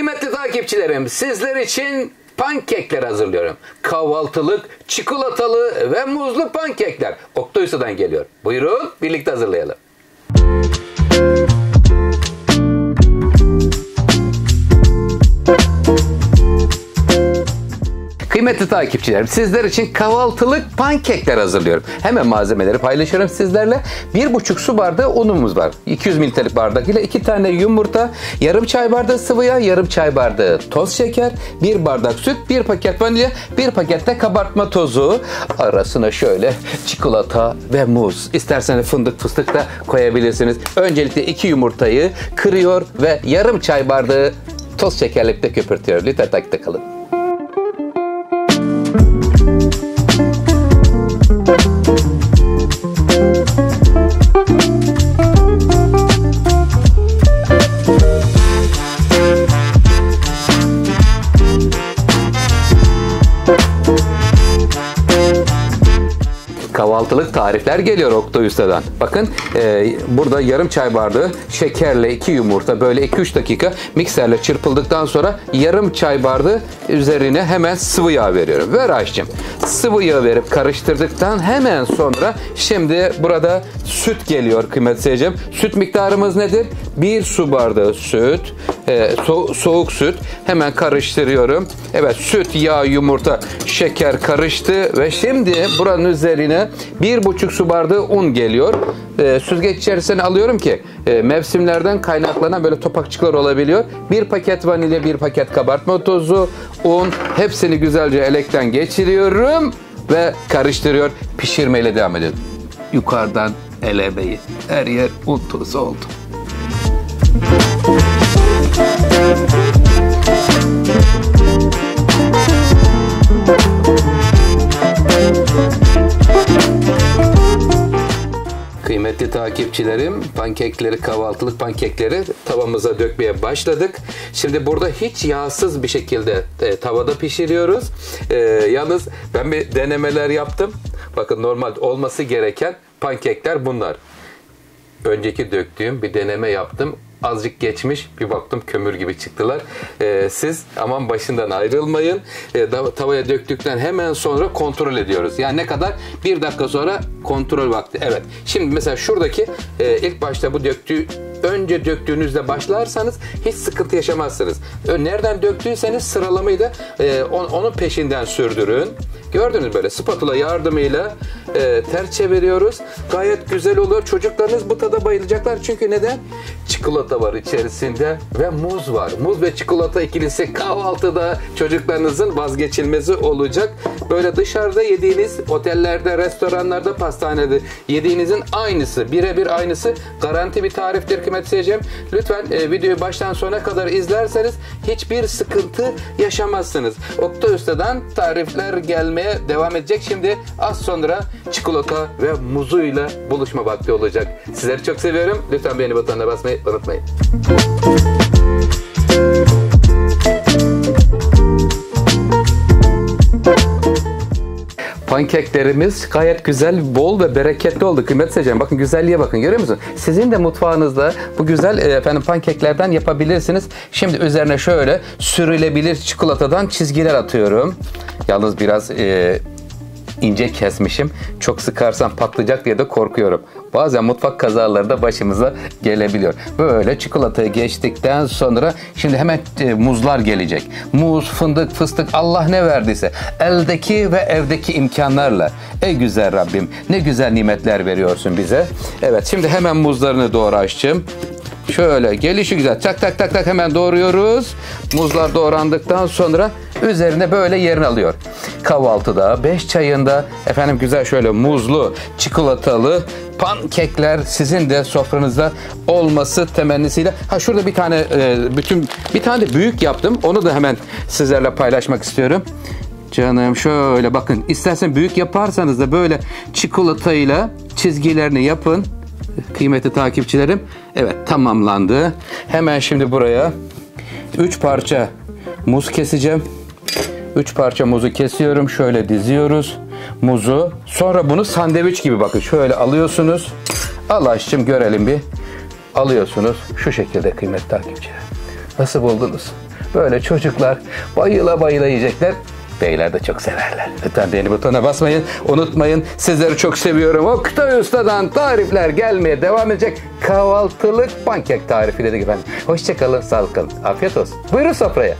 Kıymetli takipçilerim, sizler için pankekler hazırlıyorum. Kahvaltılık, çikolatalı ve muzlu pankekler. Oktay Usta'dan geliyor. Buyurun, birlikte hazırlayalım. Kıymetli takipçilerim, sizler için kahvaltılık pankekler hazırlıyorum. Hemen malzemeleri paylaşıyorum sizlerle. 1,5 su bardağı unumuz var. 200 mililitrelik bardak ile 2 tane yumurta, yarım çay bardağı sıvı yağ, yarım çay bardağı toz şeker, 1 bardak süt, 1 paket vanilya, 1 paket de kabartma tozu. Arasına şöyle çikolata ve muz. İsterseniz fındık fıstık da koyabilirsiniz. Öncelikle 2 yumurtayı kırıyor ve yarım çay bardağı toz şekerlikte köpürtüyorum. Lütfen takipte kalın. Kahvaltılık tarifler geliyor Oktay Usta'dan. Bakın burada yarım çay bardağı şekerle 2 yumurta böyle 2-3 dakika mikserle çırpıldıktan sonra yarım çay bardağı üzerine hemen sıvı yağ veriyorum. Ver Ayşe'cim. Sıvı yağ verip karıştırdıktan hemen sonra şimdi burada süt geliyor kıymetli seyircim. Süt miktarımız nedir? 1 su bardağı süt. Soğuk süt. Hemen karıştırıyorum. Evet, süt, yağ, yumurta, şeker karıştı ve şimdi buranın üzerine 1,5 su bardağı un geliyor. Süzgeç içerisine alıyorum ki mevsimlerden kaynaklanan böyle topakçıklar olabiliyor. 1 paket vanilya, 1 paket kabartma tozu, un, hepsini güzelce elekten geçiriyorum ve karıştırıyor. Pişirmeyle devam ediyorum. Yukarıdan elemeyi. Her yer un tozu oldu. Kıymetli takipçilerim, pankekleri, kahvaltılık pankekleri tavamıza dökmeye başladık. Şimdi burada hiç yağsız bir şekilde tavada pişiriyoruz. Yalnız ben bir denemeler yaptım. Bakın, normal olması gereken pankekler bunlar. Önceki döktüğüm bir deneme yaptım. Azıcık geçmiş, bir baktım kömür gibi çıktılar. Siz aman başından ayrılmayın. Tavaya döktükten hemen sonra kontrol ediyoruz. Yani ne kadar? 1 dakika sonra kontrol vakti. Evet. Şimdi mesela şuradaki ilk başta bu önce döktüğünüzde başlarsanız hiç sıkıntı yaşamazsınız. Nereden döktüyseniz sıralamayı da onun peşinden sürdürün. Gördünüz, böyle spatula yardımıyla ters çeviriyoruz. Gayet güzel oluyor. Çocuklarınız bu tada bayılacaklar. Çünkü neden? Çikolata var içerisinde ve muz var. Muz ve çikolata ikilisi kahvaltıda çocuklarınızın vazgeçilmezi olacak. Böyle dışarıda yediğiniz otellerde, restoranlarda, pastanede yediğinizin aynısı, birebir aynısı. Garanti bir tariftir kıymetli seyircim. Lütfen videoyu baştan sona kadar izlerseniz hiçbir sıkıntı yaşamazsınız. Oktay Usta'dan tarifler gelmeye devam edecek. Şimdi az sonra çikolata ve muzuyla buluşma vakti olacak. Sizleri çok seviyorum. Lütfen beğeni butonuna basmayı unutmayın. Pankeklerimiz gayet güzel, bol ve bereketli oldu kıymetli seyircilerim. Bakın güzelliğe bakın, görüyor musunuz? Sizin de mutfağınızda bu güzel pankeklerden yapabilirsiniz. Şimdi üzerine şöyle sürülebilir çikolatadan çizgiler atıyorum. Yalnız biraz ince kesmişim. Çok sıkarsam patlayacak diye de korkuyorum. Bazen mutfak kazaları da başımıza gelebiliyor. Böyle çikolatayı geçtikten sonra şimdi hemen muzlar gelecek. Muz, fındık, fıstık, Allah ne verdiyse eldeki ve evdeki imkanlarla. Ey güzel Rabbim, ne güzel nimetler veriyorsun bize. Evet, şimdi hemen muzlarını doğru açacağım. Şöyle gelişi güzel tak tak tak tak hemen doğruyoruz. Muzlar doğrandıktan sonra üzerine böyle yerini alıyor. Kahvaltıda, 5 çayında efendim güzel şöyle muzlu, çikolatalı pankekler sizin de sofranızda olması temennisiyle. Ha, şurada bir tane bir tane de büyük yaptım. Onu da hemen sizlerle paylaşmak istiyorum. Canım şöyle bakın, istersen büyük yaparsanız da böyle çikolatayla çizgilerini yapın. Kıymetli takipçilerim. Evet, tamamlandı. Hemen şimdi buraya 3 parça muz keseceğim. 3 parça muzu kesiyorum. Şöyle diziyoruz muzu. Sonra bunu sandviç gibi bakın şöyle alıyorsunuz. Allah aşkına görelim bir. Alıyorsunuz şu şekilde kıymetli takipçiler. Nasıl buldunuz? Böyle çocuklar bayıla bayıla yiyecekler. Beyler de çok severler. Lütfen beğeni butonuna basmayın. Unutmayın. Sizleri çok seviyorum. Oktay Usta'dan tarifler gelmeye devam edecek. Kahvaltılık pankek tarifi dedik efendim. Hoşçakalın, sağlıklı kalın. Afiyet olsun. Buyurun sofraya.